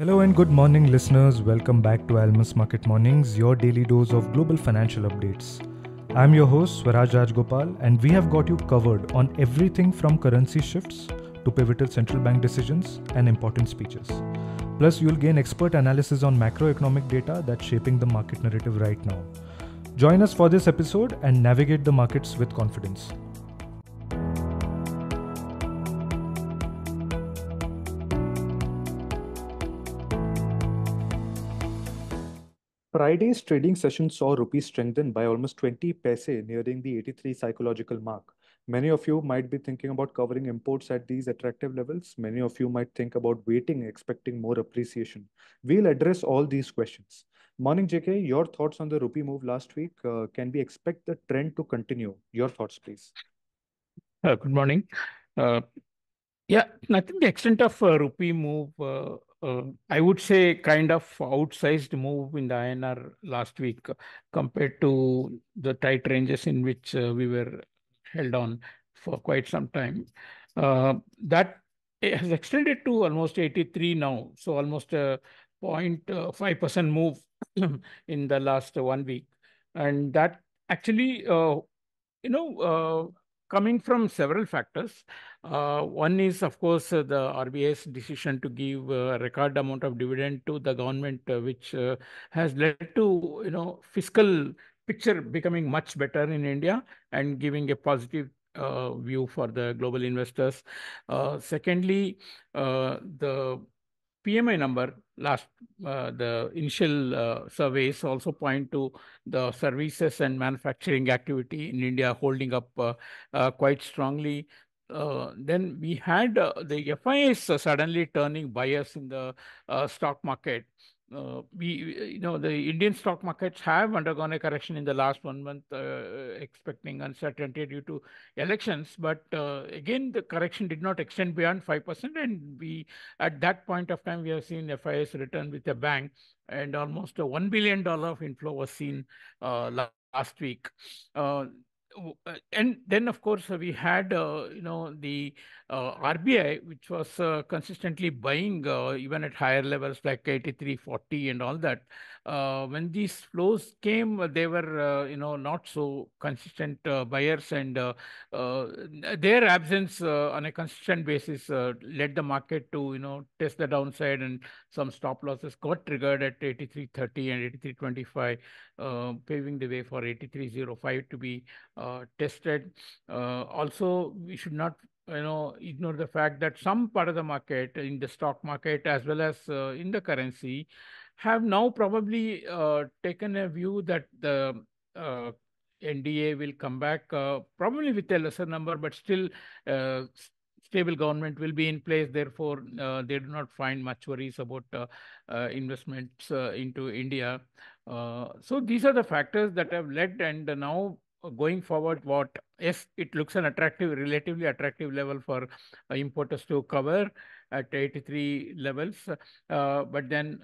Hello and good morning, listeners. Welcome back to Almus Market Mornings, your daily dose of global financial updates. I'm your host, Swaraj Rajagopal, and we have got you covered on everything from currency shifts to pivotal central bank decisions and important speeches. Plus, you'll gain expert analysis on macroeconomic data that's shaping the market narrative right now. Join us for this episode and navigate the markets with confidence. Friday's trading session saw rupee strengthen by almost 20 paise, nearing the 83 psychological mark. Many of you might be thinking about covering imports at these attractive levels. Many of you might think about waiting, expecting more appreciation. We'll address all these questions. Morning, JK. Your thoughts on the rupee move last week? Can we expect the trend to continue? Your thoughts, please. Good morning. Uh, yeah, I think the extent of rupee move, I would say kind of outsized move in the INR last week compared to the tight ranges in which we were held on for quite some time. That it has extended to almost 83 now, so almost a 0.5% move in the last 1 week. And that actually you know, coming from several factors. One is, of course, the RBI's decision to give a record amount of dividend to the government, which has led to, fiscal picture becoming much better in India and giving a positive view for the global investors. Secondly, the PMI number last the initial surveys also point to the services and manufacturing activity in India holding up quite strongly. Then we had the FIIs suddenly turning buyers in the stock market. The Indian stock markets have undergone a correction in the last 1 month, expecting uncertainty due to elections. But again, the correction did not extend beyond 5%, and we at that point of time we have seen FIS return with a bang, and almost a $1 billion of inflow was seen last week. Uh, and then, of course, we had the RBI, which was consistently buying even at higher levels like 83.40 and all that. When these flows came, they were not so consistent buyers, and uh, their absence on a consistent basis led the market to test the downside, and some stop losses got triggered at 83.30 and 83.25, paving the way for 83.05 to be tested. Also, we should not ignore the fact that some part of the market, in the stock market as well as in the currency, have now probably taken a view that the NDA will come back, probably with a lesser number, but still stable government will be in place. Therefore, they do not find much worries about investments into India. So these are the factors that have led, and now going forward, what yes, it looks an attractive, relatively attractive level for importers to cover at 83 levels. But then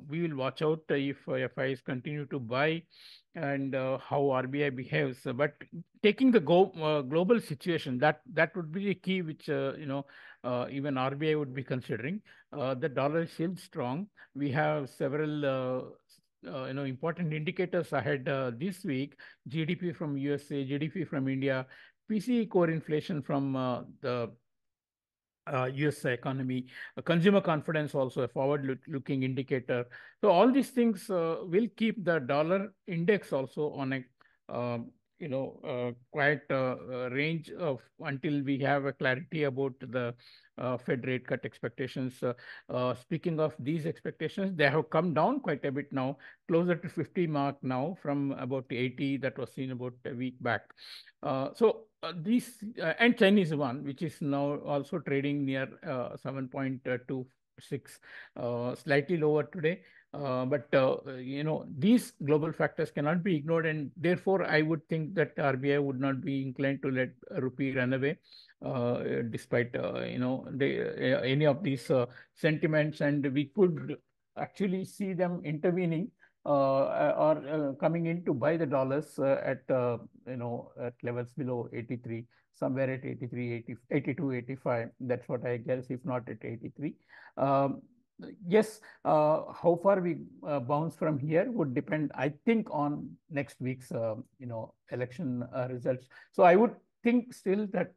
we will watch out if FIs continue to buy, and how RBI behaves. But taking the global situation, that would be the key, which even RBI would be considering. The dollar is still strong. We have several important indicators ahead this week: GDP from USA, GDP from India, PCE core inflation from the US economy, consumer confidence also a forward-looking indicator. So all these things will keep the dollar index also on a quite range of until we have a clarity about the Fed rate cut expectations. Speaking of these expectations, they have come down quite a bit now, closer to 50 mark now from about 80 that was seen about a week back. These and Chinese yuan, which is now also trading near 7.26, slightly lower today. But these global factors cannot be ignored, and therefore I would think that RBI would not be inclined to let rupee run away, despite any of these sentiments, and we could actually see them intervening or coming in to buy the dollars at levels below 83, somewhere at 83, 80, 82, 85. That's what I guess, if not at 83. Yes, how far we bounce from here would depend, I think, on next week's election results. So I would think still that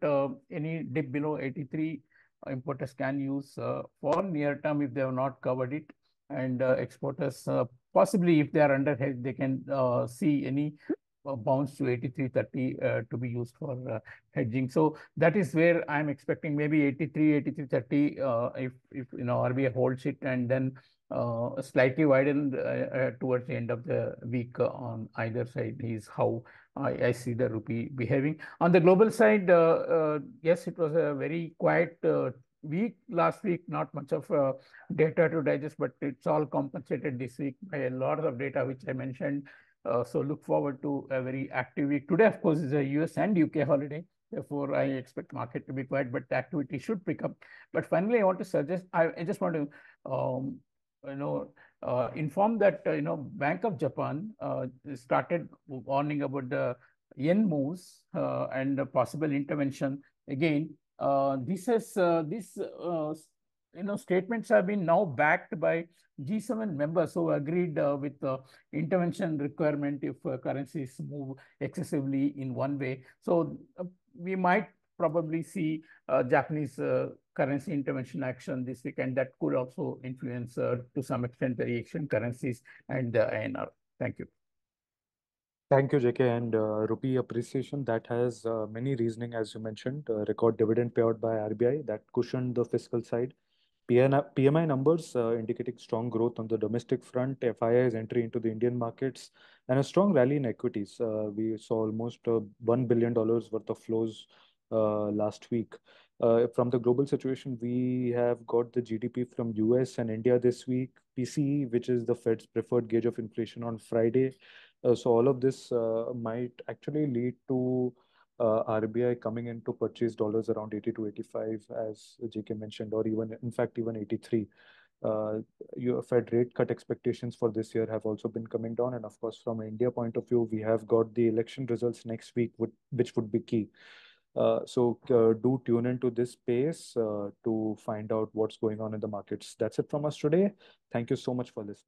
any dip below 83 importers can use for near term if they have not covered it, and exporters possibly if they are under hedge they can see any bounce to 83.30 to be used for hedging. So that is where I'm expecting maybe 83.30 if RBI holds it, and then slightly widened towards the end of the week on either side is how I see the rupee behaving. On the global side, yes, it was a very quiet week last week, not much of data to digest, but it's all compensated this week by a lot of data which I mentioned. So look forward to a very active week. Today, of course, is a US and UK holiday. Therefore, I expect market to be quiet, but the activity should pick up. But finally, I want to suggest, I just want to, you know, inform that, Bank of Japan started warning about the yen moves and the possible intervention. Again, statements have been now backed by G7 members who agreed with the intervention requirement if currencies move excessively in one way. So we might probably see Japanese currency intervention action this week, and that could also influence to some extent the Asian currencies and the INR. Thank you. Thank you, JK. And rupee appreciation that has many reasoning, as you mentioned. Record dividend payout by RBI that cushioned the fiscal side. PMI numbers indicating strong growth on the domestic front, FII's entry into the Indian markets, and a strong rally in equities. We saw almost $1 billion worth of flows last week. From the global situation, we have got the GDP from US and India this week, PCE, which is the Fed's preferred gauge of inflation, on Friday. So all of this might actually lead to RBI coming in to purchase dollars around 80 to 85, as JK mentioned, or even, in fact, even 83. Your Fed rate cut expectations for this year have also been coming down. And of course, from an India point of view, we have got the election results next week, which would be key. So do tune into this space to find out what's going on in the markets. That's it from us today. Thank you so much for listening.